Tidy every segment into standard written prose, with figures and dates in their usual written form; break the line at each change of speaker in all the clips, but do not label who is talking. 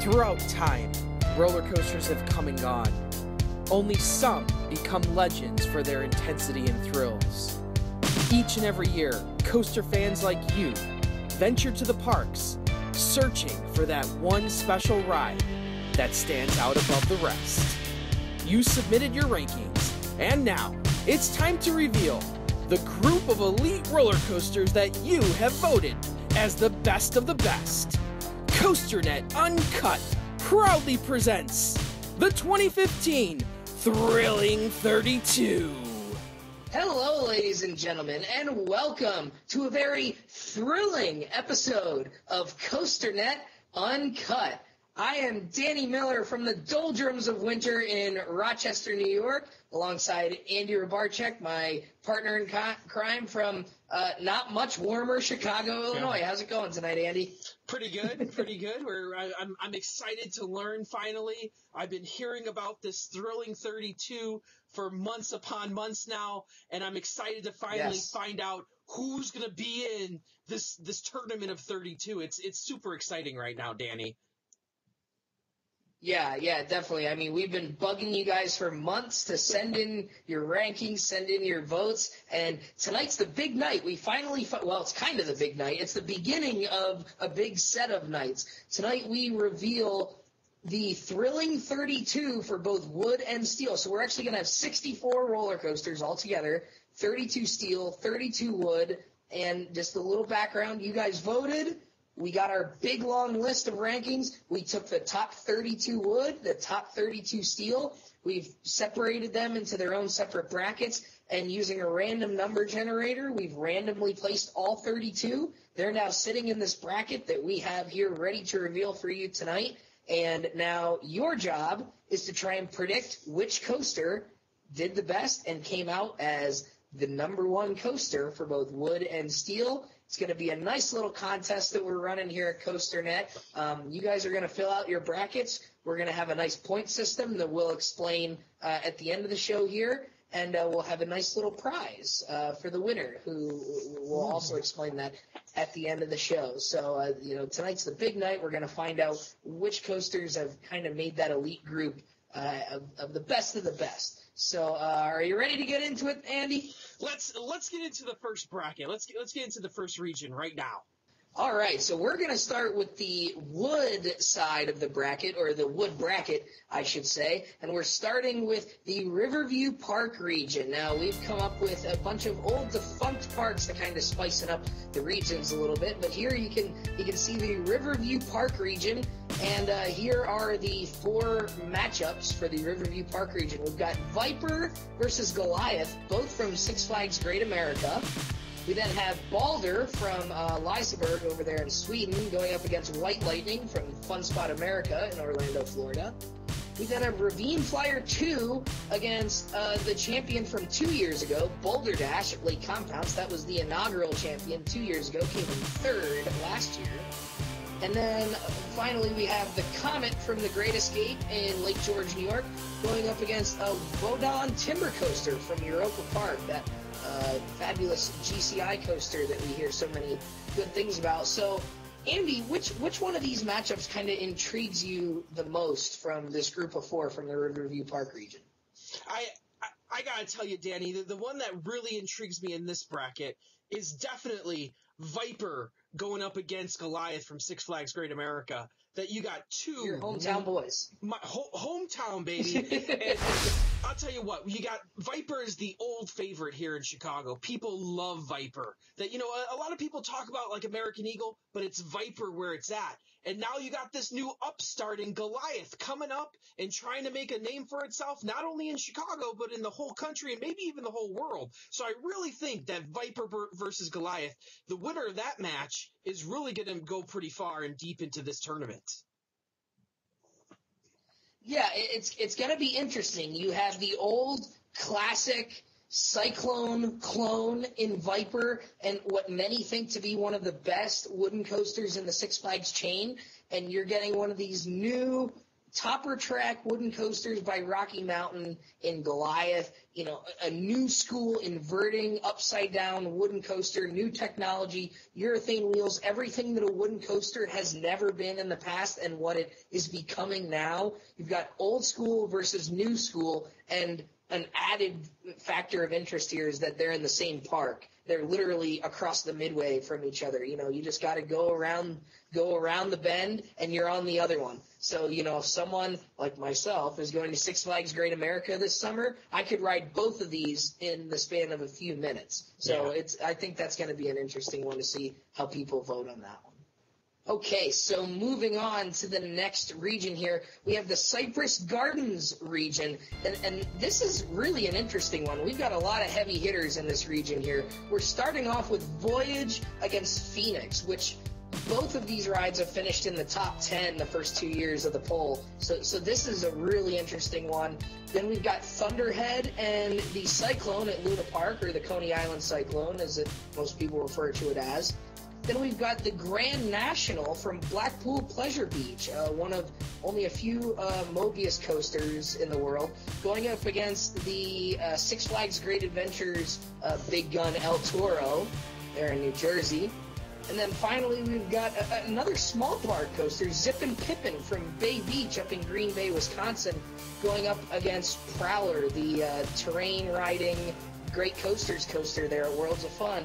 Throughout time, roller coasters have come and gone. Only some become legends for their intensity and thrills. Each and every year, coaster fans like you venture to the parks, searching for that one special ride that stands out above the rest. You submitted your rankings, and now it's time to reveal the group of elite roller coasters that you have voted as the best of the best. COASTER-net Uncut proudly presents the 2015 Thrilling 32.
Hello, ladies and gentlemen, and welcome to a very thrilling episode of COASTER-net Uncut. I am Danny Miller from the doldrums of winter in Rochester, New York, alongside Andy Rabarczyk, my partner in crime from not much warmer Chicago, Illinois. How's it going tonight, Andy?
Pretty good, pretty good. I'm excited to learn finally. I've been hearing about this Thrilling 32 for months upon months now, and I'm excited to finally find out who's going to be in this tournament of 32. It's super exciting right now, Danny.
Yeah, definitely. I mean, we've been bugging you guys for months to send in your rankings, send in your votes, and tonight's the big night. We finally, well, it's kind of the big night. It's the beginning of a big set of nights. Tonight we reveal the Thrilling 32 for both wood and steel. So we're actually going to have 64 roller coasters altogether, 32 steel, 32 wood, and just a little background. You guys voted. We got our big, long list of rankings. We took the top 32 wood, the top 32 steel. We've separated them into their own separate brackets, and using a random number generator, we've randomly placed all 32. They're now sitting in this bracket that we have here ready to reveal for you tonight. And now your job is to try and predict which coaster did the best and came out as the number one coaster for both wood and steel. It's going to be a nice little contest that we're running here at COASTER-net. You guys are going to fill out your brackets. We're going to have a nice point system that we'll explain at the end of the show here, and we'll have a nice little prize for the winner, who will also explain that at the end of the show. So, tonight's the big night. We're going to find out which coasters have kind of made that elite group of the best of the best. So, are you ready to get into it, Andy?
Let's get into the first bracket. Let's get into the first region right now.
All right, so we're going to start with the wood side of the bracket, or the wood bracket, I should say, and we're starting with the Riverview Park region. Now, we've come up with a bunch of old defunct parks to kind of spice it up the regions a little bit, but here you can see the Riverview Park region, and here are the four matchups for the Riverview Park region. We've got Viper versus Goliath, both from Six Flags Great America. We then have Balder from Liseberg over there in Sweden going up against White Lightning from Fun Spot America in Orlando, Florida. We then have Ravine Flyer 2 against the champion from 2 years ago, Boulder Dash at Lake Compounce. That was the inaugural champion 2 years ago, came in third last year. And then finally we have the Comet from the Great Escape in Lake George, New York, going up against a Vodon Timber Coaster from Europa Park, that fabulous GCI coaster that we hear so many good things about. So, Andy, which one of these matchups kind of intrigues you the most from this group of four from the Riverview Park region?
I gotta tell you, Danny, the one that really intrigues me in this bracket is definitely Viper going up against Goliath from Six Flags Great America. That you got two
your hometown boys,
my hometown baby. And I'll tell you what, you got Viper is the old favorite here in Chicago. People love Viper. That a lot of people talk about like American Eagle, but it's Viper where it's at. And now you got this new upstart in Goliath coming up and trying to make a name for itself, not only in Chicago, but in the whole country and maybe even the whole world. So I really think that Viper versus Goliath, the winner of that match is really going to go pretty far and deep into this tournament.
Yeah, it's going to be interesting. You have the old classic Cyclone clone in Viper, and what many think to be one of the best wooden coasters in the Six Flags chain, and you're getting one of these new topper track wooden coasters by Rocky Mountain in Goliath. a new school inverting upside down wooden coaster, new technology, urethane wheels, everything that a wooden coaster has never been in the past and what it is becoming now. You've got old school versus new school, and an added factor of interest here is that they're in the same park. They're literally across the midway from each other. You just got to go around the bend and you're on the other one. So, if someone like myself is going to Six Flags Great America this summer, I could ride both of these in the span of a few minutes. So I think that's going to be an interesting one to see how people vote on that one. Okay, so moving on to the next region here, we have the Cypress Gardens region, and this is really an interesting one. We've got a lot of heavy hitters in this region here. We're starting off with Voyage against Phoenix, which both of these rides have finished in the top 10 the first 2 years of the poll, so this is a really interesting one. Then we've got Thunderhead and the Cyclone at Luna Park, or the Coney Island Cyclone, as most people refer to it as. Then we've got the Grand National from Blackpool Pleasure Beach, one of only a few Mobius coasters in the world, going up against the Six Flags Great Adventures Big Gun El Toro there in New Jersey. And then finally we've got another small park coaster, Zippin' Pippin from Bay Beach up in Green Bay, Wisconsin, going up against Prowler, the terrain riding Great Coasters coaster there at Worlds of Fun,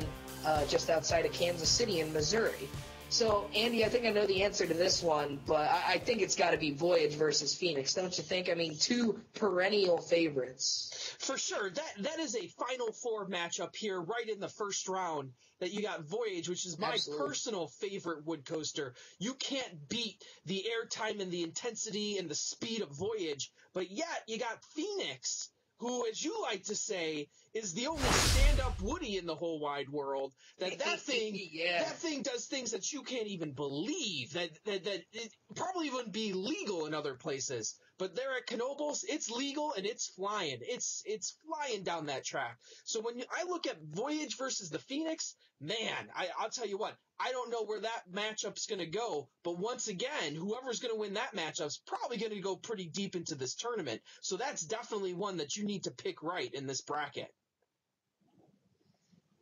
just outside of Kansas City in Missouri. So, Andy, I think I know the answer to this one, but I think it's got to be Voyage versus Phoenix, don't you think? I mean, two perennial favorites.
For sure. That is a Final Four matchup here right in the first round, that you got Voyage, which is my personal favorite wood coaster. You can't beat the airtime and the intensity and the speed of Voyage, but yet you got Phoenix, who, as you like to say, is the only stand-up Woody in the whole wide world. That thing does things that you can't even believe. That it probably wouldn't be legal in other places. But there at Knoebels, it's legal and it's flying. It's flying down that track. So when I look at Voyage versus the Phoenix, man, I'll tell you what, I don't know where that matchup's going to go. But once again, whoever's going to win that matchup's probably going to go pretty deep into this tournament. So that's definitely one that you need to pick right in this bracket.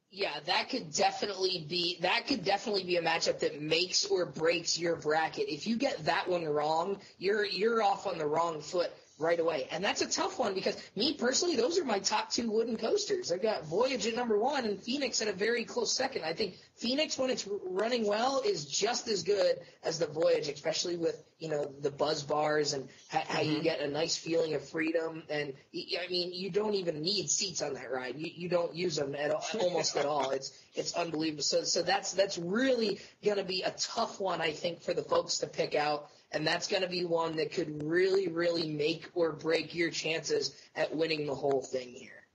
Yeah, that could definitely be a matchup that makes or breaks your bracket. If you get that one wrong, you're off on the wrong foot right away. And that's a tough one because me personally, those are my top two wooden coasters. I've got Voyage at number one and Phoenix at a very close second. I think Phoenix, when it's running well, is just as good as the Voyage, especially with, the buzz bars and how you get a nice feeling of freedom. And I mean, you don't even need seats on that ride. You don't use them almost at all. It's unbelievable. So that's really going to be a tough one, I think, for the folks to pick out. And that's going to be one that could really, really make or break your chances at winning the whole thing here.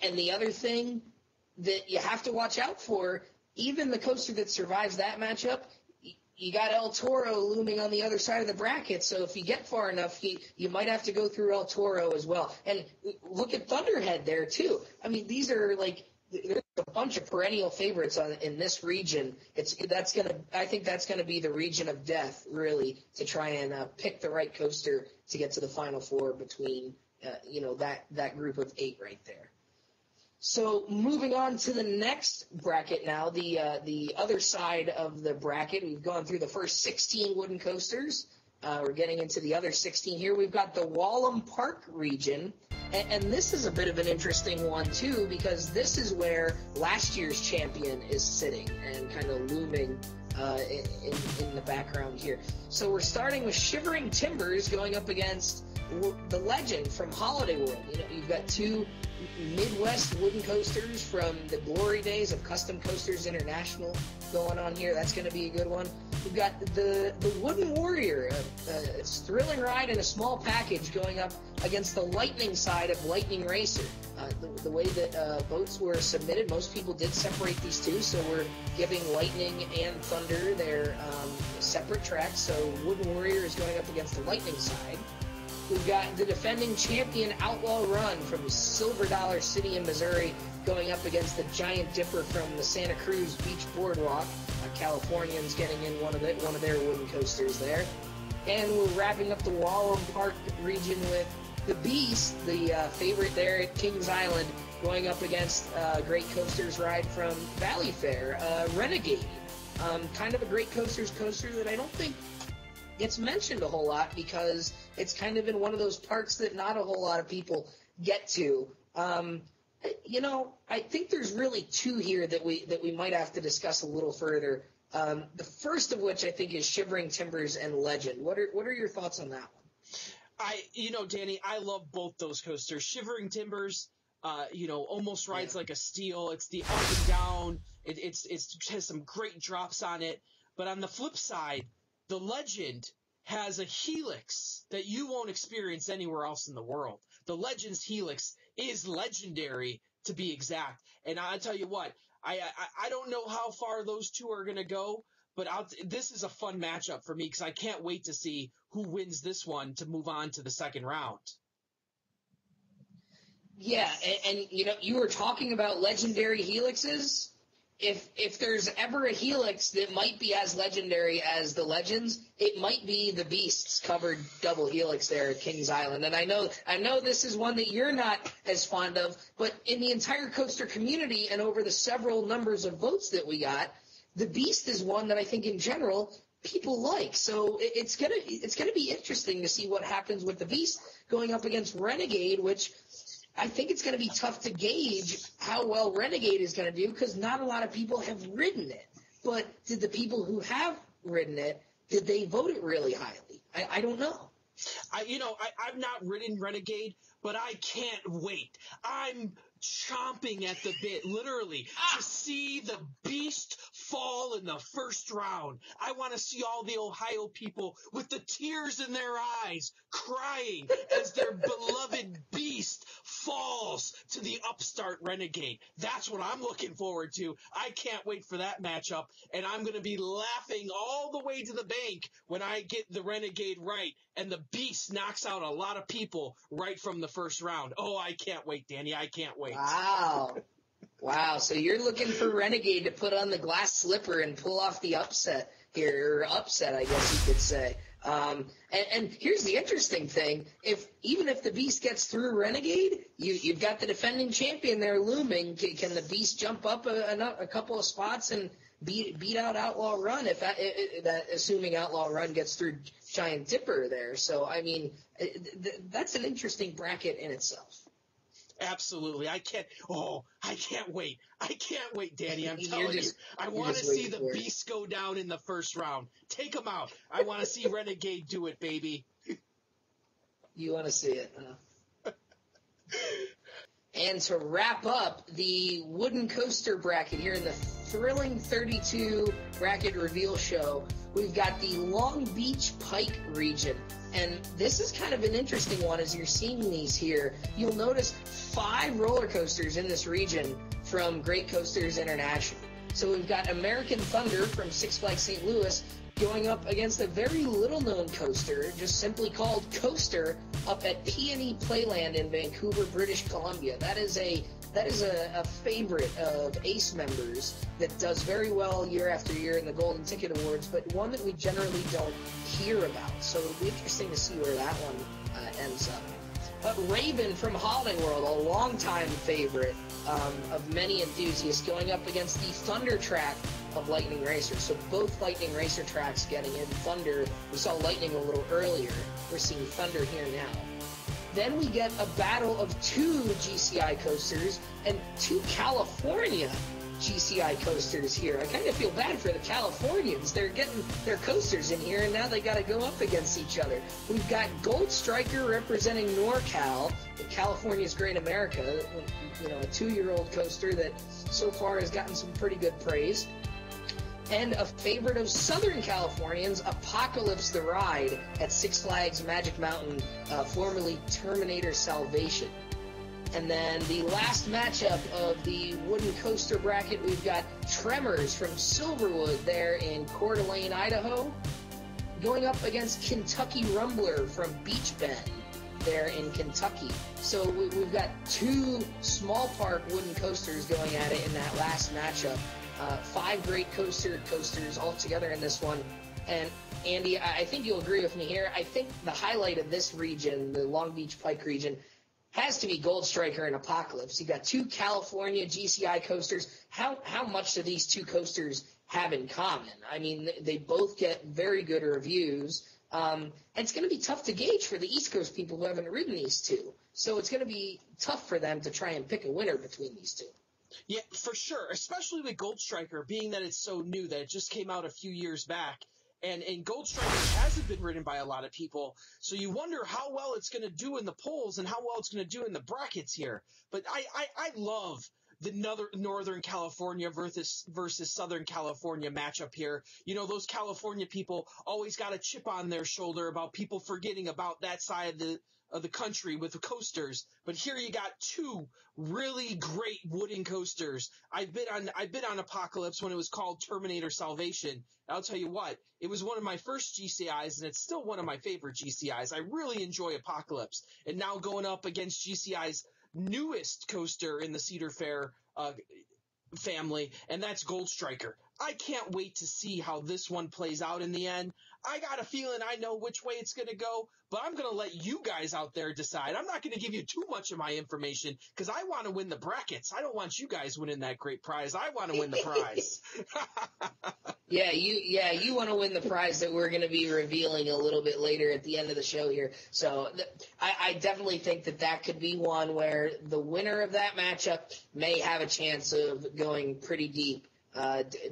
And the other thing that you have to watch out for, even the coaster that survives that matchup, you got El Toro looming on the other side of the bracket. So if you get far enough, you might have to go through El Toro as well. And look at Thunderhead there, too. I mean, these are there's a bunch of perennial favorites in this region. I think that's gonna be the region of death, really, to try and pick the right coaster to get to the Final Four between that group of 8 right there. So moving on to the next bracket now, the other side of the bracket. We've gone through the first 16 wooden coasters. We're getting into the other 16 here. We've got the Wallam Park region, and this is a bit of an interesting one, too, because this is where last year's champion is sitting and kind of looming in the background here. So we're starting with Shivering Timbers going up against the Legend from Holiday World. You've got two Midwest wooden coasters from the glory days of Custom Coasters International going on here. That's going to be a good one. We've got the Wooden Warrior, a thrilling ride in a small package going up against the Lightning side of Lightning Racer. The way that boats were submitted, most people did separate these two, so we're giving Lightning and Thunder their separate tracks. So Wooden Warrior is going up against the Lightning side. We've got the defending champion Outlaw Run from Silver Dollar City in Missouri going up against the Giant Dipper from the Santa Cruz Beach Boardwalk. Californians getting in one of their wooden coasters there. And we're wrapping up the Wallam Park region with the Beast, the favorite there at Kings Island, going up against Great Coasters ride from Valley Fair, Renegade. Kind of a Great Coasters coaster that I don't think gets mentioned a whole lot because it's kind of in one of those parks that not a whole lot of people get to. I think there's really two here that we might have to discuss a little further. The first of which I think is Shivering Timbers and Legend. What are your thoughts on that one?
Danny, I love both those coasters. Shivering Timbers, almost rides like a steel. It's the up and down. It has some great drops on it. But on the flip side, the Legend has a helix that you won't experience anywhere else in the world. The Legend's helix is legendary, to be exact. And I'll tell you what, I don't know how far those two are going to go, but this is a fun matchup for me because I can't wait to see who wins this one to move on to the second round.
Yeah, and you were talking about legendary helixes. If there's ever a helix that might be as legendary as the Legends, it might be the Beast's covered double helix there at Kings Island. And I know this is one that you're not as fond of, but in the entire coaster community and over the several numbers of votes that we got, the Beast is one that I think in general people like. So it's gonna be interesting to see what happens with the Beast going up against Renegade, which I think it's going to be tough to gauge how well Renegade is going to do because not a lot of people have ridden it. But did the people who have ridden it, did they vote it really highly? I don't know.
I've not ridden Renegade, but I can't wait. I'm chomping at the bit, literally, to see the Beast fall in the first round. I want to see all the Ohio people with the tears in their eyes crying as their beloved Beast falls to the upstart Renegade. That's what I'm looking forward to. I can't wait for that matchup, and I'm going to be laughing all the way to the bank when I get the Renegade right and the Beast knocks out a lot of people right from the first round. Oh, I can't wait, Danny. I can't wait.
Wow. So you're looking for Renegade to put on the glass slipper and pull off the upset here, or upset, I guess you could say. And here's the interesting thing. Even if the Beast gets through Renegade, you've got the defending champion there looming. Can the Beast jump up a couple of spots and beat out Outlaw Run assuming Outlaw Run gets through Giant Dipper there? So, I mean, that's an interesting bracket in itself.
Absolutely. I can't wait. I can't wait, Danny. I'm telling you. I want to see the Beast go down in the first round. Take him out. I want to see Renegade do it, baby.
You want to see it, huh? And to wrap up the wooden coaster bracket here in the thrilling 32 bracket reveal show, we've got the Long Beach Pike region. And this is kind of an interesting one as you're seeing these here. You'll notice 5 roller coasters in this region from Great Coasters International. So we've got American Thunder from Six Flags St. Louis going up against a very little-known coaster, just simply called Coaster, up at Peony Playland in Vancouver, British Columbia. That is a favorite of ACE members that does very well year after year in the Golden Ticket Awards, but one that we generally don't hear about. So it'll be interesting to see where that one ends up. But Raven from Holiday World, a longtime favorite of many enthusiasts, going up against the Thunder track of Lightning Racer. So both Lightning Racer tracks getting in. Thunder, we saw Lightning a little earlier. We're seeing Thunder here now. Then we get a battle of 2 GCI coasters and 2 California GCI coasters here. I kind of feel bad for the Californians. They're getting their coasters in here, and now they got to go up against each other. We've got Gold Striker representing NorCal, California's Great America, a 2-year-old coaster that so far has gotten some pretty good praise. And a favorite of Southern Californians, Apocalypse the Ride at Six Flags Magic Mountain, formerly Terminator Salvation. And then the last matchup of the wooden coaster bracket, we've got Tremors from Silverwood there in Coeur d'Alene, Idaho, going up against Kentucky Rumbler from Beach Bend there in Kentucky. So we've got 2 small park wooden coasters going at it in that last matchup. 5 great coasters all together in this one. And Andy, I think you'll agree with me here. I think the highlight of this region, the Long Beach Pike region, has to be Gold Striker and Apocalypse. You got two California GCI coasters. How much do these two coasters have in common? I mean, they both get very good reviews. And it's going to be tough to gauge for the East Coast people who haven't ridden these two. So it's going to be tough for them to try and pick a winner between these two.
Yeah, for sure, especially with Gold Striker, being that it's so new, that it just came out a few years back. And Gold Striker hasn't been ridden by a lot of people, so you wonder how well it's going to do in the polls and how well it's going to do in the brackets here. But I love the Northern California versus Southern California matchup here. You know, those California people always got a chip on their shoulder about people forgetting about that side of the country with the coasters. But here you got two really great wooden coasters. I've been on Apocalypse when it was called Terminator Salvation. I'll tell you what, it was one of my first GCIs, and it's still one of my favorite GCIs. I really enjoy Apocalypse. And now going up against GCI's newest coaster in the Cedar Fair family, and that's Gold Striker. I can't wait to see how this one plays out in the end. I got a feeling I know which way it's going to go, but I'm going to let you guys out there decide. I'm not going to give you too much of my information because I want to win the brackets. I don't want you guys winning that great prize. I want to win the prize.
You want to win the prize that we're going to be revealing a little bit later at the end of the show here. So I definitely think that could be one where the winner of that matchup may have a chance of going pretty deep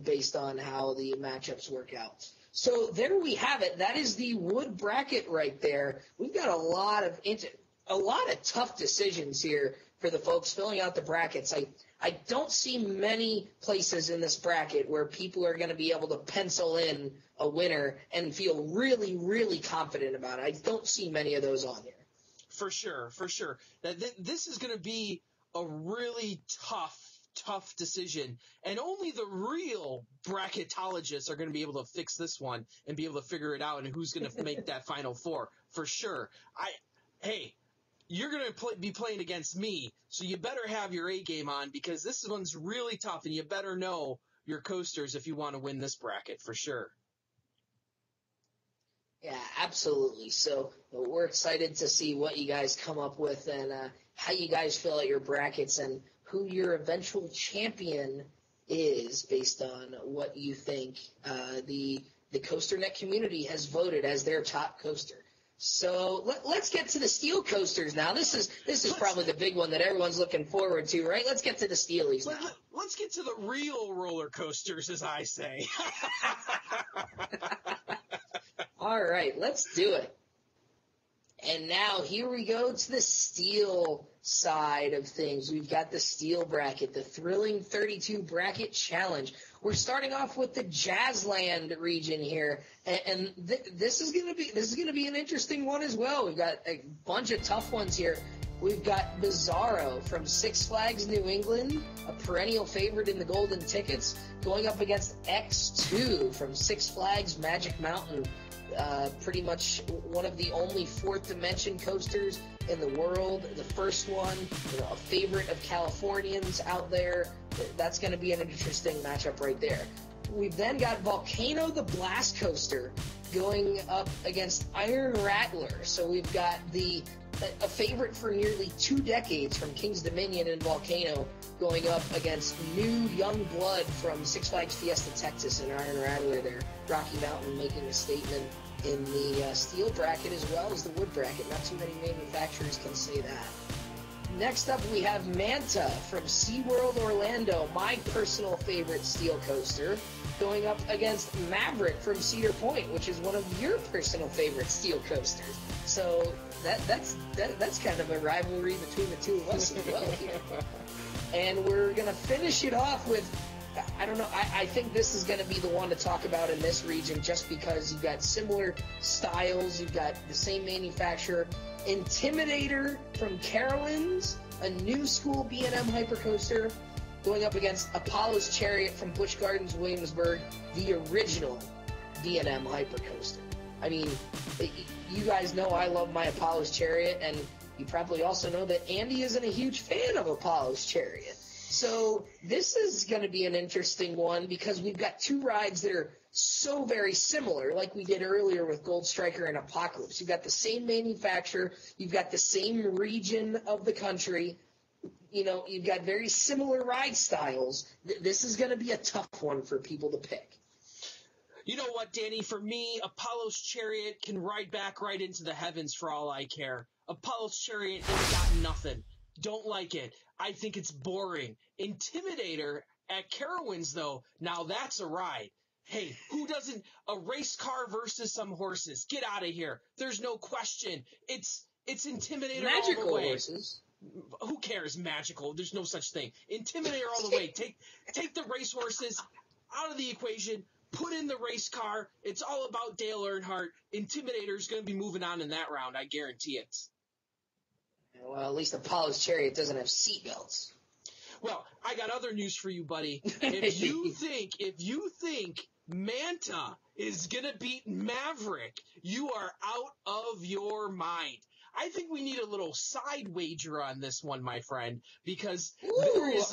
based on how the matchups work out. So there we have it. That is the wood bracket right there. We've got a lot of tough decisions here for the folks filling out the brackets. I don't see many places in this bracket where people are going to be able to pencil in a winner and feel really, really confident about it. I don't see many of those on here.
For sure. This is going to be a really tough decision, and only the real bracketologists are going to be able to fix this one and be able to figure it out and who's going to make that Final Four, for sure. Hey, you're going to be playing against me, so you better have your A game on because this one's really tough, and you better know your coasters if you want to win this bracket, for sure.
Yeah, absolutely. So we're excited to see what you guys come up with and how you guys fill out your brackets and who your eventual champion is based on what you think the COASTER.net community has voted as their top coaster. So let's get to the steel coasters now. This is probably the big one that everyone's looking forward to, right? Let's get to the steelies now.
Let's get to the real roller coasters, as I say.
All right, let's do it. And now here we go to the steel side of things. We've got the steel bracket, the Thrilling 32 Bracket Challenge. We're starting off with the Jazzland region here, and this is going to be an interesting one as well. We've got a bunch of tough ones here. We've got Bizarro from Six Flags New England, a perennial favorite in the golden tickets, going up against X2 from Six Flags Magic Mountain. Pretty much one of the only fourth dimension coasters in the world. The first one, a favorite of Californians out there. That's going to be an interesting matchup right there. We've then got Volcano the Blast Coaster going up against Iron Rattler. So we've got a favorite for nearly 2 decades from King's Dominion and Volcano going up against new young blood from Six Flags Fiesta Texas and Iron Rattler there. Rocky Mountain making a statement in the steel bracket as well as the wood bracket. Not too many manufacturers can say that. Next up, we have Manta from SeaWorld Orlando, my personal favorite steel coaster, going up against Maverick from Cedar Point, which is one of your personal favorite steel coasters. So that's kind of a rivalry between the two of us as well here. And we're going to finish it off with, I don't know, I think this is going to be the one to talk about in this region just because you've got similar styles, you've got the same manufacturer. Intimidator from Carowinds, a new school B&M hypercoaster, going up against Apollo's Chariot from Busch Gardens, Williamsburg, the original B&M hypercoaster. I mean, you guys know I love my Apollo's Chariot, and you probably also know that Andy isn't a huge fan of Apollo's Chariot. So this is going to be an interesting one because we've got two rides that are so very similar, like we did earlier with Gold Striker and Apocalypse. You've got the same manufacturer, you've got the same region of the country, you've got very similar ride styles. This is going to be a tough one for people to pick.
You know what, Danny? For me, Apollo's Chariot can ride back right into the heavens for all I care. Apollo's Chariot ain't got nothing. Don't like it. I think it's boring. Intimidator at Carowinds, though, now that's a ride. Hey, who doesn't? A race car versus some horses. Get out of here. There's no question. It's Intimidator
Magical
all the way.
Horses.
Who cares? Magical. There's no such thing. Intimidator all the way. Take the race horses out of the equation. Put in the race car. It's all about Dale Earnhardt. Intimidator's going to be moving on in that round. I guarantee it.
Well, at least Apollo's Chariot doesn't have seatbelts.
Well, I got other news for you, buddy. If you think Manta is going to beat Maverick, you are out of your mind. I think we need a little side wager on this one, my friend, because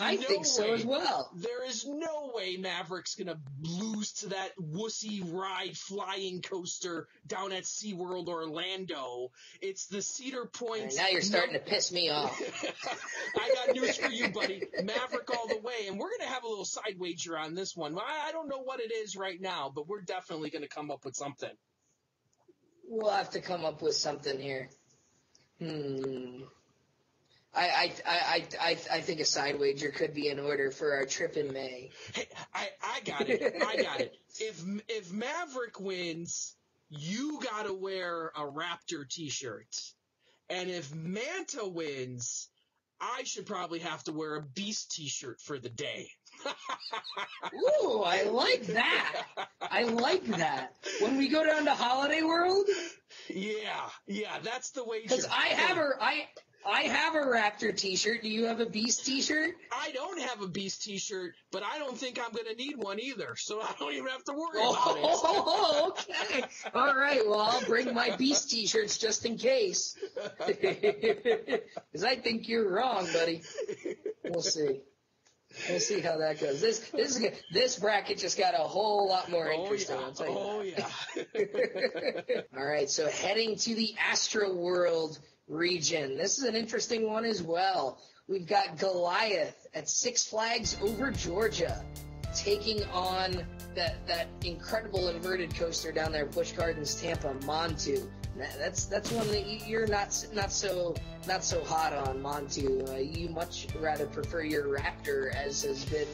I think so as well.
There is no way Maverick's going to lose to that wussy ride flying coaster down at SeaWorld Orlando. It's the Cedar Point.
Now you're starting to piss me off.
I got news for you, buddy. Maverick all the way, and we're going to have a little side wager on this one. I don't know what it is right now, but we're definitely going to come up with something.
We'll have to come up with something here. I think a side wager could be in order for our trip in May.
Hey, I got it. If Maverick wins, you gotta wear a Raptor t-shirt. And if Manta wins, I should probably have to wear a Beast t-shirt for the day.
Ooh, I like that. When we go down to Holiday World?
Yeah, that's the wager.
Because I have a Raptor t-shirt. Do you have a Beast t-shirt?
I don't have a Beast t-shirt, but I don't think I'm going to need one either, so I don't even have to worry about it.
Oh, okay. All right, well, I'll bring my Beast t-shirts just in case. Because I think you're wrong, buddy. We'll see. We'll see how that goes. This bracket just got a whole lot more interesting. I'll tell you that. All right, so heading to the Astroworld region. This is an interesting one as well. We've got Goliath at Six Flags Over Georgia, taking on that incredible inverted coaster down there, Busch Gardens, Tampa, Montu. That's one that you're not so hot on, Montu. You much rather prefer your Raptor, as has been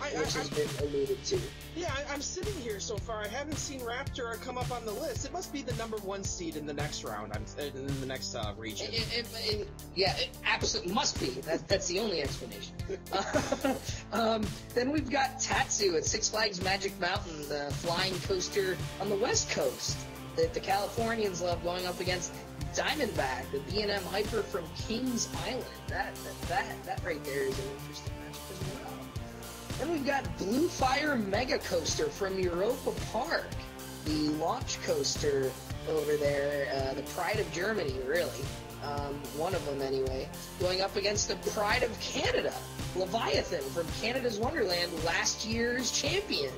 has been alluded to.
Yeah, I'm sitting here so far. I haven't seen Raptor come up on the list. It must be the number one seed in the next round. In the next region.
It absolutely must be. That's the only explanation. Then we've got Tatsu at Six Flags Magic Mountain, the flying coaster on the West Coast that the Californians love, going up against Diamondback, the B&M Hyper from Kings Island. That right there is an interesting matchup as well. Then we've got Blue Fire Mega Coaster from Europa Park, the launch coaster over there, the pride of Germany, really. One of them anyway, going up against the pride of Canada, Leviathan from Canada's Wonderland, last year's champion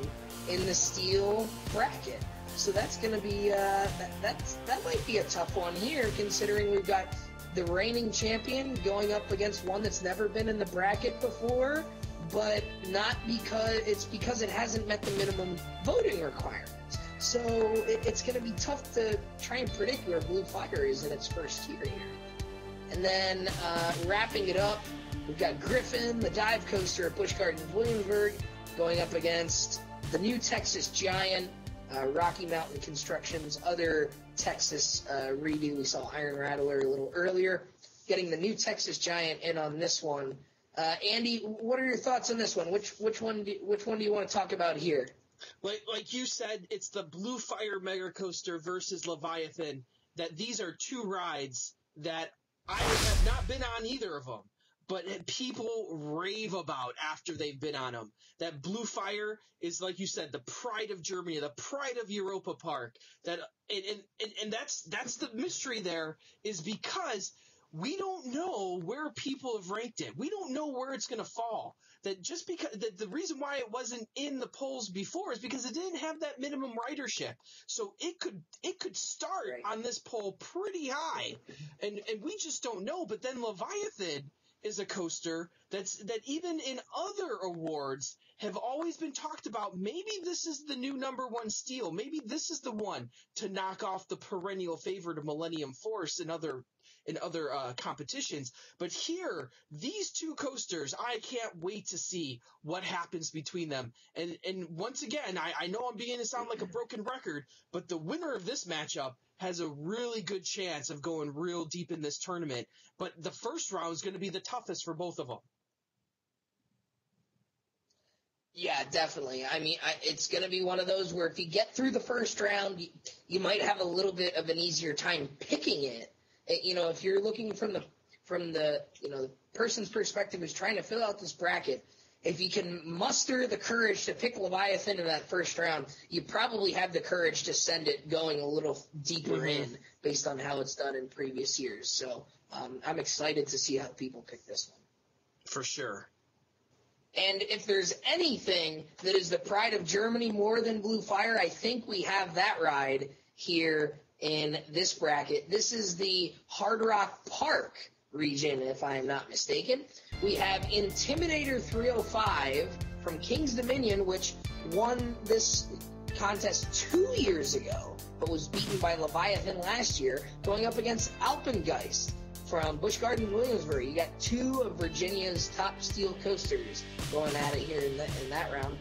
in the steel bracket. So that's going to be that might be a tough one here, considering we've got the reigning champion going up against one that's never been in the bracket before, but not because it hasn't met the minimum voting requirements. So it's going to be tough to try and predict where Blue Fire is in its first year here. And then wrapping it up, we've got Griffin, the dive coaster at Busch Gardens Williamsburg, going up against the new Texas Giant, Rocky Mountain Construction's other Texas redo. We saw Iron Rattler a little earlier, getting the new Texas Giant in on this one. Andy, what are your thoughts on this one? Which one do you want to talk about here?
Like you said, it's the Blue Fire Mega Coaster versus Leviathan. That these are two rides that I have not been on either of them, but people rave about after they've been on them. That Blue Fire is, like you said, the pride of Germany, the pride of Europa Park. And that's the mystery there, is because we don't know where people have ranked it. We don't know where it's going to fall. That just because the reason why it wasn't in the polls before is because it didn't have that minimum ridership. So it could start on this poll pretty high, and we just don't know. But then Leviathan is a coaster that even in other awards have always been talked about. Maybe this is the new #1 steal. Maybe this is the one to knock off the perennial favorite of Millennium Force and other competitions. But here, these two coasters, I can't wait to see what happens between them. And once again, I know I'm beginning to sound like a broken record, but the winner of this matchup has a really good chance of going real deep in this tournament. But the first round is going to be the toughest for both of them.
Yeah, definitely. I mean, it's going to be one of those where if you get through the first round, you might have a little bit of an easier time picking it. You know, if you're looking from the the person's perspective who's trying to fill out this bracket, if you can muster the courage to pick Leviathan in that first round, you probably have the courage to send it going a little deeper in based on how it's done in previous years. So I'm excited to see how people pick this one.
For sure.
And if there's anything that is the pride of Germany more than Blue Fire, I think we have that ride here in this bracket. This is the Hard Rock Park region, if I am not mistaken. We have Intimidator 305 from King's Dominion, which won this contest 2 years ago, but was beaten by Leviathan last year, going up against Alpengeist from Busch Gardens, Williamsburg. You got two of Virginia's top steel coasters going at it here in that round.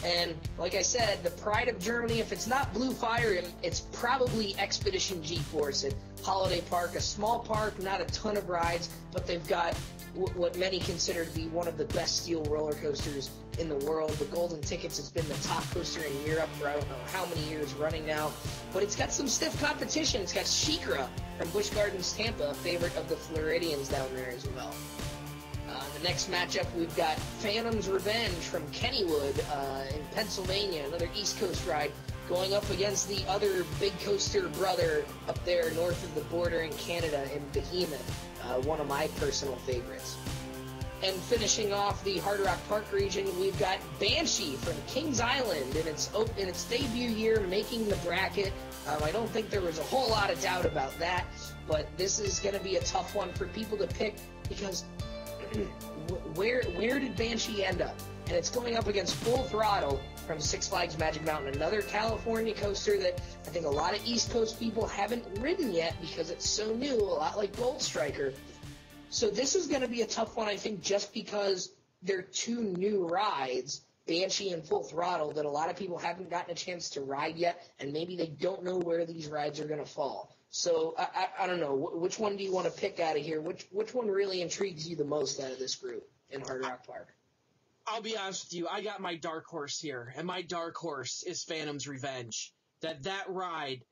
And like I said, the pride of Germany, if it's not Blue Fire, it's probably Expedition G-Force at Holiday Park, a small park, not a ton of rides, but they've got what many consider to be one of the best steel roller coasters in the world. The Golden Tickets has been the top coaster in Europe for I don't know how many years running now, but it's got some stiff competition. It's got SheiKra from Busch Gardens, Tampa, a favorite of the Floridians down there as well. The next matchup, we've got Phantom's Revenge from Kennywood in Pennsylvania, another East Coast ride, going up against the other big coaster brother up there north of the border in Canada in Behemoth, one of my personal favorites. And finishing off the Hard Rock Park region, we've got Banshee from Kings Island in its debut year, making the bracket. I don't think there was a whole lot of doubt about that, but this is going to be a tough one for people to pick because where did Banshee end up? And it's going up against Full Throttle from Six Flags Magic Mountain, another California coaster that I think a lot of East Coast people haven't ridden yet because it's so new, a lot like Gold Striker. So this is going to be a tough one, I think, just because they're two new rides, Banshee and Full Throttle, that a lot of people haven't gotten a chance to ride yet, and maybe they don't know where these rides are going to fall. So I don't know. Which one do you want to pick out of here? Which one really intrigues you the most out of this group in Hard Rock Park?
I'll be honest with you. I got my dark horse here, and my dark horse is Phantom's Revenge. That ride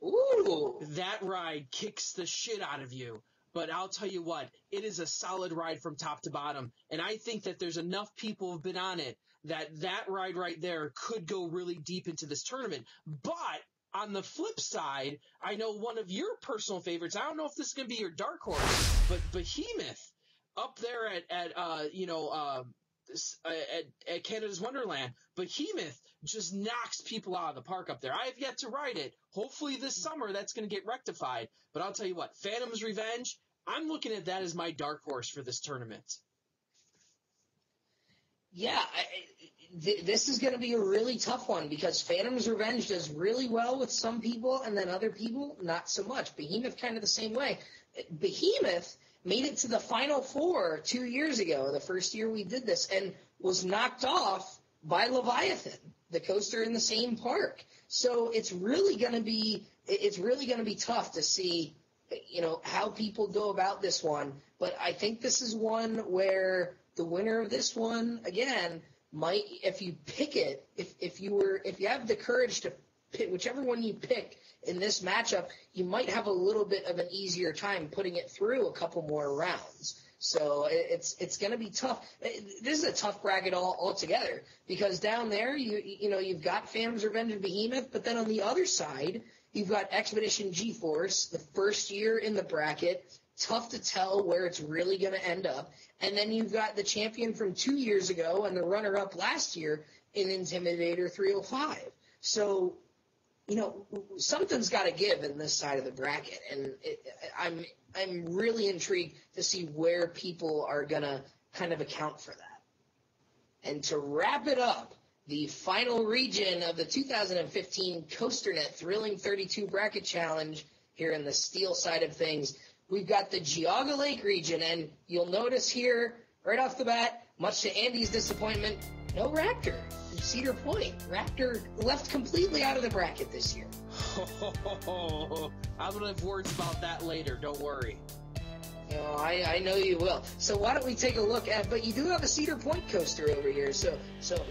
kicks the shit out of you. But I'll tell you what, it is a solid ride from top to bottom, and I think that there's enough people who've been on it that ride right there could go really deep into this tournament. But on the flip side, I know one of your personal favorites. I don't know if this is going to be your dark horse, but Behemoth up there at Canada's Wonderland. Behemoth just knocks people out of the park up there. I have yet to ride it. Hopefully this summer that's going to get rectified. But I'll tell you what, Phantom's Revenge, I'm looking at that as my dark horse for this tournament.
Yeah, this is going to be a really tough one because Phantom's Revenge does really well with some people and then other people not so much. Behemoth kind of the same way. Behemoth made it to the Final Four 2 years ago, the first year we did this, and was knocked off by Leviathan, the coaster in the same park. So it's really going to be tough to see, how people go about this one. But I think this is one where the winner of this one, again, might, if you pick it, if you have the courage to pick whichever one you pick in this matchup, you might have a little bit of an easier time putting it through a couple more rounds. So it's going to be tough. This is a tough bracket altogether because down there you've got Phantom's Revenge and Behemoth, but then on the other side you've got Expedition G-Force, the first year in the bracket, tough to tell where it's really going to end up. And then you've got the champion from 2 years ago and the runner-up last year in Intimidator 305. So, something's got to give in this side of the bracket, and I'm really intrigued to see where people are going to kind of account for that. And to wrap it up, the final region of the 2015 COASTER-net Thrilling 32 Bracket Challenge here in the steel side of things, we've got the Geauga Lake region, and you'll notice here, right off the bat, much to Andy's disappointment, no Raptor from Cedar Point. Raptor left completely out of the bracket this year.
I'm going to have words about that later, don't worry.
I know you will. So why don't we take a look at, but you do have a Cedar Point coaster over here, so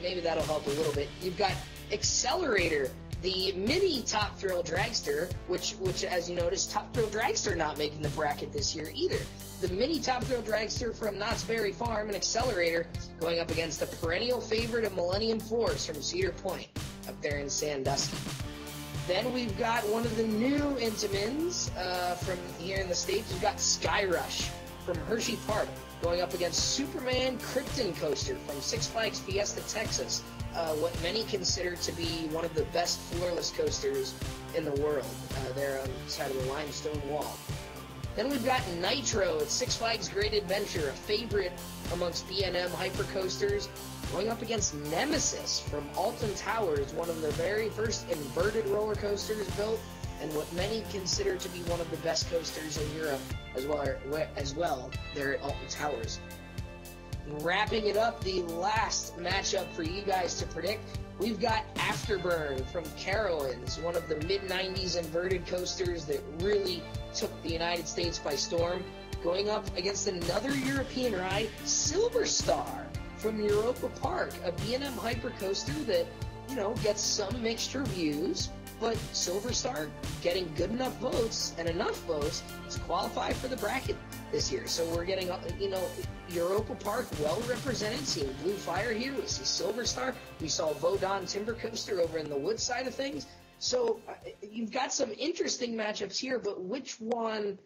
maybe that'll help a little bit. You've got Accelerator, the mini Top Thrill Dragster, which as you notice, Top Thrill Dragster not making the bracket this year either. The mini Top Thrill Dragster from Knott's Berry Farm and Accelerator going up against the perennial favorite of Millennium Force from Cedar Point up there in Sandusky. Then we've got one of the new Intamins from here in the States. We've got Sky Rush from Hershey Park going up against Superman Krypton Coaster from Six Flags Fiesta, Texas. What many consider to be one of the best floorless coasters in the world. There on the side of the limestone wall. Then we've got Nitro at Six Flags Great Adventure, a favorite amongst B&M hypercoasters, going up against Nemesis from Alton Towers, one of the very first inverted roller coasters built, and what many consider to be one of the best coasters in Europe as well there at Alton Towers. Wrapping it up, the last matchup for you guys to predict, we've got Afterburn from Carowinds, one of the mid-90s inverted coasters that really took the United States by storm, going up against another European ride, Silver Star from Europa Park, a B&M hypercoaster that, gets some mixed reviews, but Silver Star getting good enough votes and enough votes to qualify for the bracket this year. So we're getting, Europa Park well represented, seeing Blue Fire here. We see Silver Star. We saw Vodon Timber Coaster over in the wood side of things. So you've got some interesting matchups here, but which one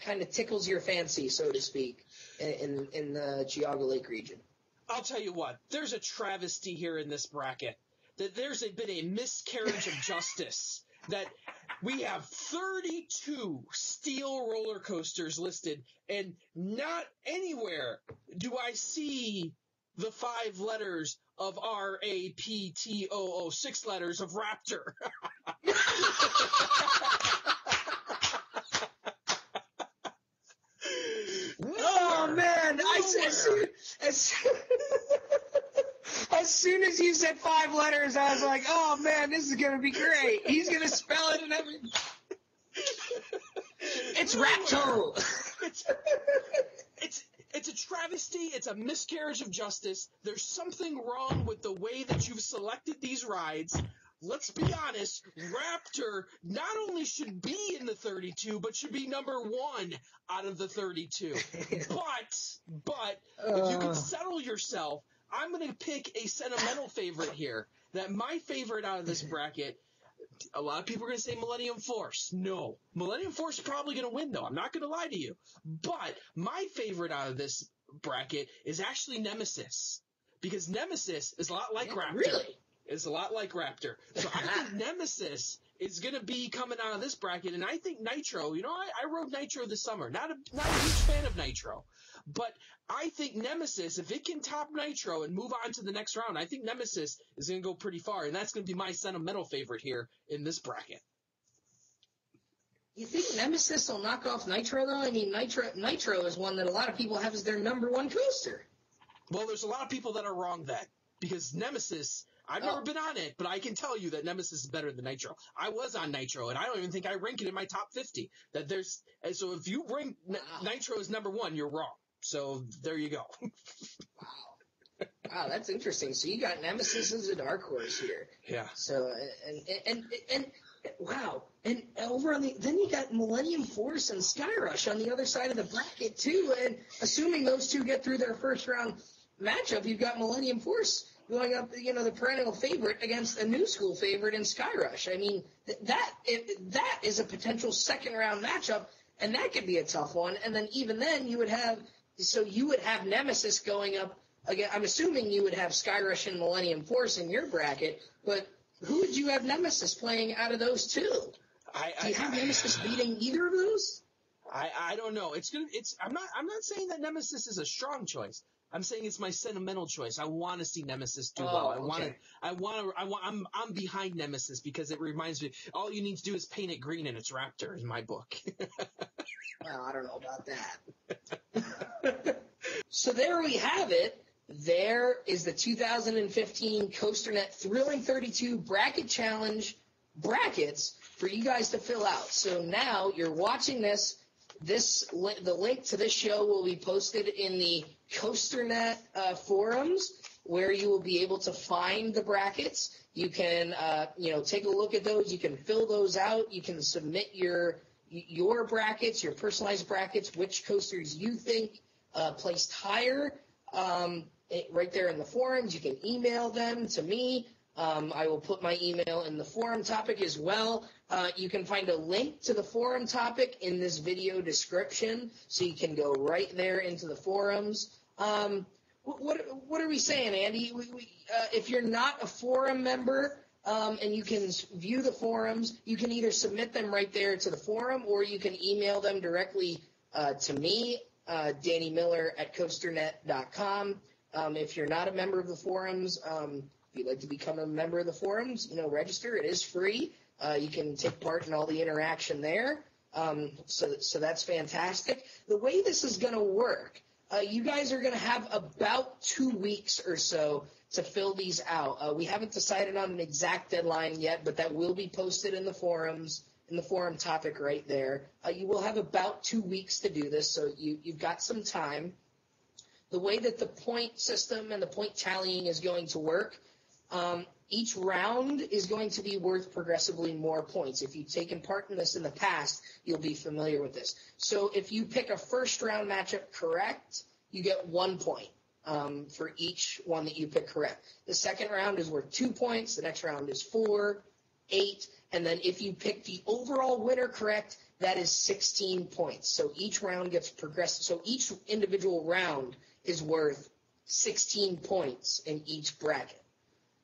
kind of tickles your fancy, so to speak, in the Geauga Lake region?
I'll tell you what, there's a travesty here in this bracket. That there's been a miscarriage of justice. That we have 32 steel roller coasters listed, and not anywhere do I see the 5 letters of R-A-P-T-O-O, 6 letters of Raptor.
Oh, man. As soon as you said 5 letters, I was like, oh, man, this is going to be great. He's going to spell it and everything. It's Rapto.
It's a travesty. It's a miscarriage of justice. There's something wrong with the way that you've selected these rides. Let's be honest, Raptor not only should be in the 32, but should be number 1 out of the 32. But if you can settle yourself, I'm going to pick a sentimental favorite here. That my favorite out of this bracket, a lot of people are going to say Millennium Force. No. Millennium Force is probably going to win, though. I'm not going to lie to you. But my favorite out of this bracket is actually Nemesis. Because Nemesis is a lot like Raptor.
Really?
It's a lot like Raptor. So I think Nemesis is going to be coming out of this bracket. And I think Nitro, I rode Nitro this summer. Not a huge fan of Nitro. But I think Nemesis, if it can top Nitro and move on to the next round, I think Nemesis is going to go pretty far. And that's going to be my sentimental favorite here in this bracket.
You think Nemesis will knock off Nitro, though? I mean, Nitro is one that a lot of people have as their number 1 coaster.
Well, there's a lot of people that are wrong then. Because Nemesis, I've never been on it, but I can tell you that Nemesis is better than Nitro. I was on Nitro, and I don't even think I rank it in my top 50. So if you rank Nitro as number 1, you're wrong. So there you go.
Wow, that's interesting. So you got Nemesis as a dark horse here.
Yeah.
So and wow, and over on then you got Millennium Force and Sky Rush on the other side of the bracket too. And assuming those two get through their first round matchup, you've got Millennium Force going up, the perennial favorite against a new school favorite in Sky Rush. I mean, that is a potential second round matchup. and that could be a tough one. And then even then, you would have Nemesis going up again. I'm assuming you would have Skyrush and Millennium Force in your bracket, but who would you have Nemesis playing out of those two? Do you have Nemesis beating either of those?
I don't know. I'm not saying that Nemesis is a strong choice. I'm saying it's my sentimental choice. I want to see Nemesis do well. I'm behind Nemesis because it reminds me. All you need to do is paint it green and it's Raptor in my book.
Well, I don't know about that. So there we have it. There is the 2015 COASTER-net Thrilling 32 Bracket Challenge brackets for you guys to fill out. So now you're watching this. The link to this show will be posted in the COASTER-net forums, where you will be able to find the brackets. You can, take a look at those. You can fill those out. You can submit your brackets, your personalized brackets, which coasters you think placed higher. Right there in the forums. You can email them to me. I will put my email in the forum topic as well. You can find a link to the forum topic in this video description, so you can go right there into the forums. What are we saying, Andy? If you're not a forum member and you can view the forums, you can either submit them right there to the forum, or you can email them directly to me, Danny Miller at COASTER-net.com. If you're not a member of the forums, if you'd like to become a member of the forums, register. It is free. You can take part in all the interaction there. So that's fantastic. The way this is going to work, you guys are going to have about 2 weeks or so to fill these out. We haven't decided on an exact deadline yet, but that will be posted in the forums, in the forum topic right there. You will have about 2 weeks to do this, so you've got some time. The way that the point system and the point tallying is going to work, each round is going to be worth progressively more points. If you've taken part in this in the past, you'll be familiar with this. So if you pick a first round matchup correct, you get 1 point for each one that you pick correct. The second round is worth 2 points. The next round is 4, 8. And then if you pick the overall winner correct, that is 16 points. So each round gets progressive. So each individual round is worth 16 points in each bracket.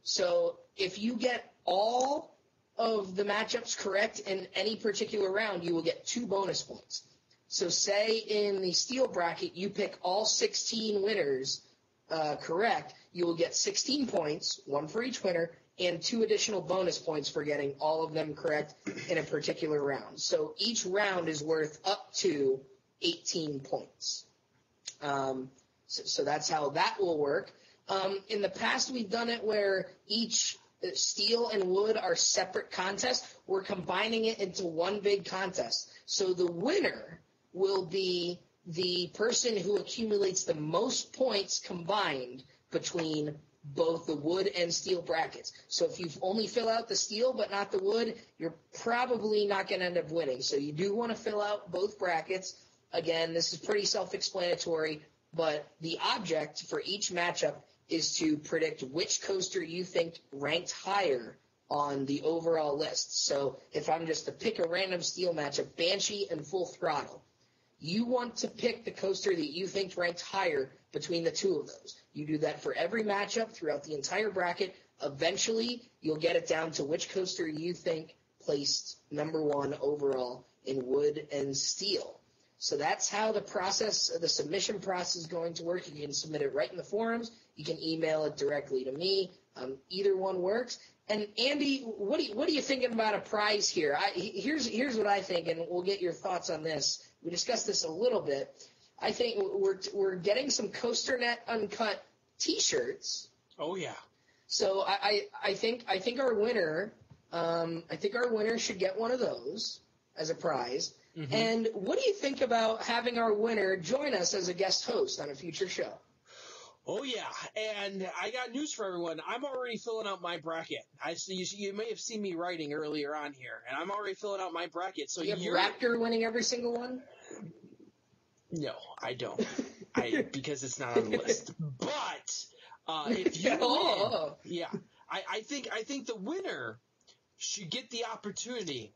So if you get all of the matchups correct in any particular round, you will get 2 bonus points. So say in the steel bracket, you pick all 16 winners correct, you will get 16 points, 1 for each winner, and 2 additional bonus points for getting all of them correct in a particular round. So each round is worth up to 18 points. So that's how that will work. In the past, we've done it where each steel and wood are separate contests. We're combining it into one big contest. So the winner will be the person who accumulates the most points combined between both the wood and steel brackets. So if you only fill out the steel but not the wood, you're probably not going to end up winning. So you do want to fill out both brackets. Again, this is pretty self-explanatory, but the object for each matchup is to predict which coaster you think ranked higher on the overall list. So if I'm just to pick a random steel matchup, Banshee and Full Throttle, you want to pick the coaster that you think ranked higher between the two of those. You do that for every matchup throughout the entire bracket. Eventually, you'll get it down to which coaster you think placed number 1 overall in wood and steel. So that's how the submission process is going to work. You can submit it right in the forums. You can email it directly to me. Either one works. And Andy, what are you thinking about a prize here? Here's what I think, and we'll get your thoughts on this. We discussed this a little bit. I think we're getting some COASTER-net Uncut T-shirts.
Oh yeah.
So I think our winner should get one of those as a prize. Mm-hmm. And what do you think about having our winner join us as a guest host on a future show?
Oh, yeah. And I got news for everyone. I'm already filling out my bracket. You may have seen me writing earlier on here, and I'm already filling out my bracket. So
you have Raptor winning every single one?
No, I don't. Because it's not on the list. But if you win, yeah, I think the winner should get the opportunity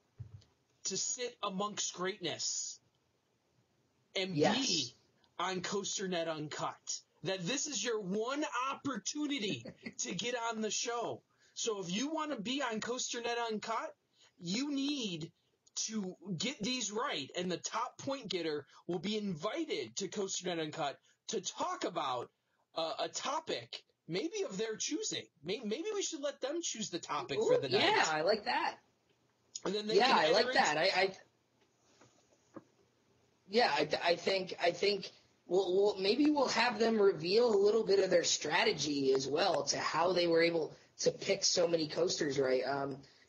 to sit amongst greatness and be on COASTER.net Uncut. That this is your one opportunity to get on the show. So if you want to be on COASTER.net Uncut, you need to get these right, and the top point getter will be invited to COASTER.net Uncut to talk about a topic, maybe of their choosing. Maybe we should let them choose the topic for the night.
Yeah, I like that.
And then they I
like that. I think maybe we'll have them reveal a little bit of their strategy as well to how they were able to pick so many coasters right.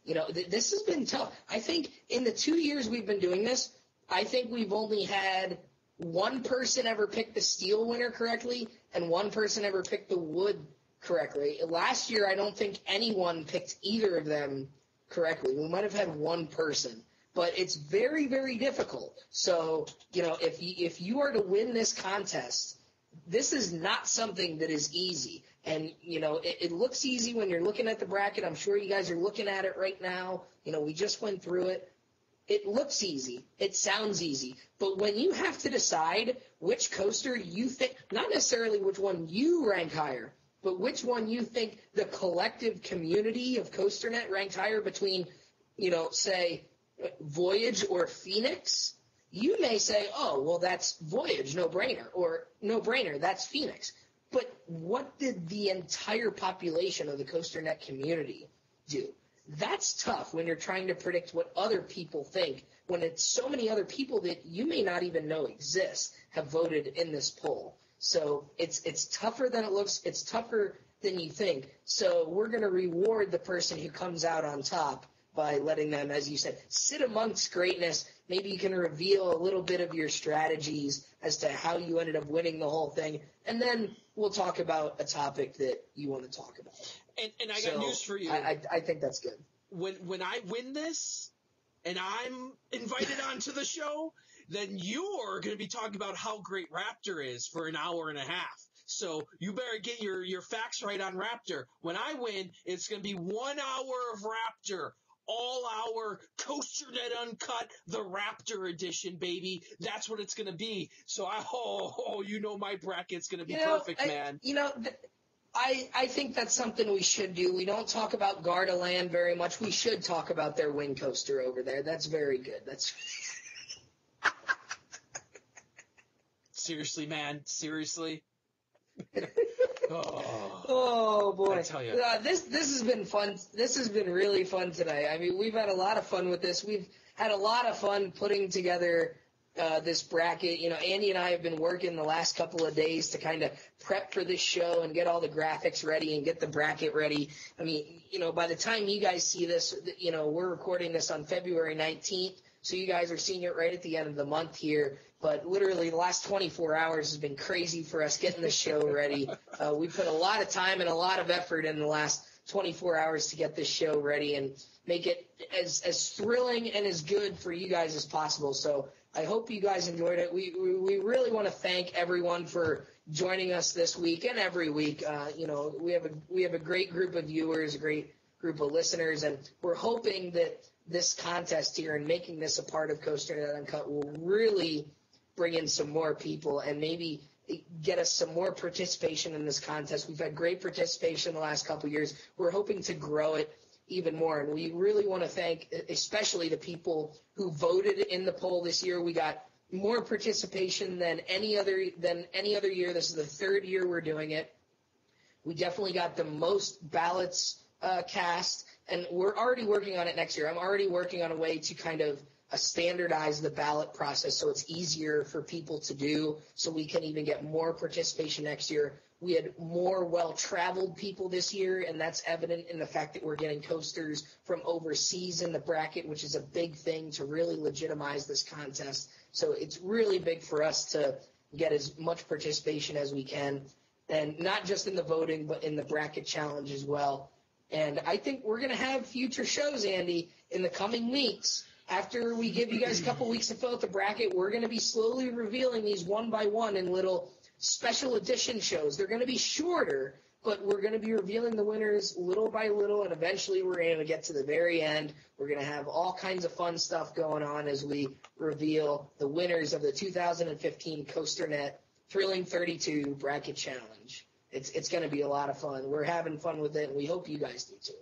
This has been tough. I think in the 2 years we've been doing this, I think we've only had one person ever pick the steel winner correctly and one person ever picked the wood correctly. Last year, I don't think anyone picked either of them correctly. We might have had one person, but it's very, very difficult. So, if you are to win this contest, this is not something that is easy. And, it looks easy when you're looking at the bracket. I'm sure you guys are looking at it right now. We just went through it. It looks easy. It sounds easy. But when you have to decide which coaster you think, not necessarily which one you rank higher, but which one you think the collective community of COASTER.net ranked higher between, say, Voyage or Phoenix, you may say, oh, well, that's Voyage, no brainer, or no brainer, that's Phoenix. But what did the entire population of the COASTER.net community do? That's tough when you're trying to predict what other people think, when it's so many other people that you may not even know exist have voted in this poll. So it's tougher than it looks. It's tougher than you think. So we're going to reward the person who comes out on top by letting them, as you said, sit amongst greatness. Maybe you can reveal a little bit of your strategies as to how you ended up winning the whole thing. And then we'll talk about a topic that you want to talk about.
And I got news for you.
I think that's good.
When I win this and I'm invited onto the show, then you're going to be talking about how great Raptor is for an hour and a half. So you better get your facts right on Raptor. When I win, it's going to be 1 hour of Raptor. All hour COASTER.net Uncut, the Raptor edition, baby. That's what it's going to be. So my bracket's going to be perfect, man.
I think that's something we should do. We don't talk about Gardaland very much. We should talk about their wind coaster over there. That's very good. That's
seriously, man. Seriously.
Oh boy!
I tell you,
this has been fun. This has been really fun today. I mean, we've had a lot of fun with this. We've had a lot of fun putting together this bracket. Andy and I have been working the last couple of days to kind of prep for this show and get all the graphics ready and get the bracket ready. I mean, by the time you guys see this, we're recording this on February 19th, so you guys are seeing it right at the end of the month here. But literally the last 24 hours has been crazy for us getting the show ready. We put a lot of time and a lot of effort in the last 24 hours to get this show ready and make it as thrilling and as good for you guys as possible. So I hope you guys enjoyed it. We really want to thank everyone for joining us this week and every week. We have a great group of viewers, a great group of listeners, and we're hoping that this contest here and making this a part of COASTER.net Uncut will really bring in some more people and maybe get us some more participation in this contest. We've had great participation the last couple of years. We're hoping to grow it even more, and we really want to thank especially the people who voted in the poll this year. We got more participation than any other year. This is the third year we're doing it. We definitely got the most ballots cast, and we're already working on it next year. I'm already working on a way to kind of standardize the ballot process so it's easier for people to do, so we can even get more participation next year. We had more well-traveled people this year, and that's evident in the fact that we're getting coasters from overseas in the bracket, which is a big thing to really legitimize this contest. So it's really big for us to get as much participation as we can, and not just in the voting, but in the bracket challenge as well. And I think we're going to have future shows, Andy, in the coming weeks. After we give you guys a couple weeks to fill out the bracket, we're going to be slowly revealing these one by one in little special edition shows. They're going to be shorter, but we're going to be revealing the winners little by little, and eventually we're going to get to the very end. We're going to have all kinds of fun stuff going on as we reveal the winners of the 2015 COASTER-net Thrilling 32 Bracket Challenge. It's going to be a lot of fun. We're having fun with it, and we hope you guys do too.